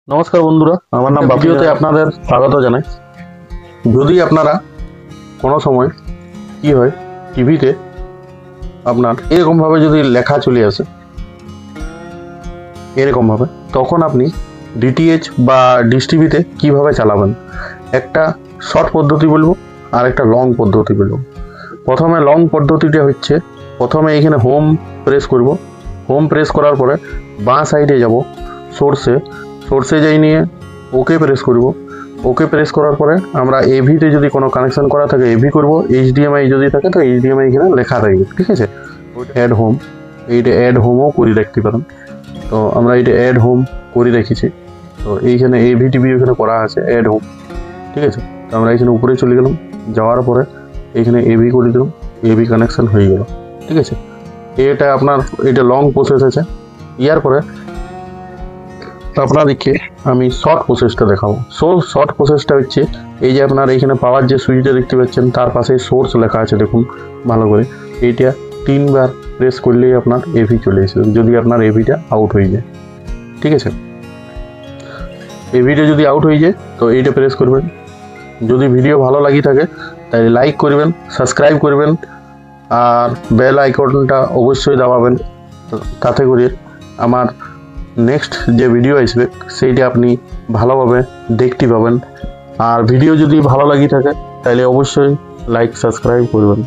নমস্কার বন্ধুরা, আমার নাম ভিডিওতে আপনাদের স্বাগত জানাই। যদি আপনারা কোনো সময় কি হয় টিভিতে আপনার এরকমভাবে যদি লেখা চলে আসে এরকমভাবে, তখন আপনি ডিটিএইচ বা ডিশ টিভিতে কীভাবে চালাবেন, একটা শর্ট পদ্ধতি বলবো আর একটা লং পদ্ধতি বলবো। প্রথমে লং পদ্ধতিটা হচ্ছে, প্রথমে এখানে হোম প্রেস করব। হোম প্রেস করার পরে বাঁ সাইডে যাব, সোর্সে যাই নিয়ে ওকে প্রেস করব। ওকে প্রেস করার পরে আমরা এভিতে যদি কোনো কানেকশন করা থাকে এভি করব, এইচডিএমআই যদি থাকে তো এইচডিএমআই এখানে লেখা থাকবে, ঠিক আছে। অ্যাড হোম, এইটা অ্যাড হোমও করে রাখতে পারেন। তো আমরা এইটা অ্যাড হোম করে রেখেছি। তো এইখানে এভি টিভি এখানে করা আছে অ্যাড হোম, ঠিক আছে। তো আমরা এখানে উপরে চলে গেলাম, যাওয়ার পরে এখানে এভি করে দিলাম, এভি কানেকশন হয়ে গেল, ঠিক আছে। এটা আপনার এটা লং প্রসেস আছে। ইয়ার পরে আপনাদেরকে আমি শর্ট প্রসেসটা দেখাবো। শর্ট প্রসেসটা হচ্ছে এই যে আপনার এখানে পাওয়ার যে সুইচটা দেখতে পাচ্ছেন তার পাশে সোর্স লেখা আছে, দেখুন ভালো করে। এইটা 3 বার প্রেস করলেই আপনার এভি চলে আসবে, যদি আপনার এভিটা আউট হয়ে যায়, ঠিক আছে। এভিটা যদি আউট হয়ে যায় তো এইটা প্রেস করবেন। যদি ভিডিও ভালো লাগি থাকে তাহলে লাইক করবেন, সাবস্ক্রাইব করবেন আর বেল আইকনটা অবশ্যই দাবাবেন, তাতে করে আমার নেক্সট যে ভিডিও আসবে সেইটা আপনি ভালোভাবে দেখতে পাবেন। আর ভিডিও যদি ভালো লাগি থাকে তাহলে অবশ্যই লাইক সাবস্ক্রাইব করবেন।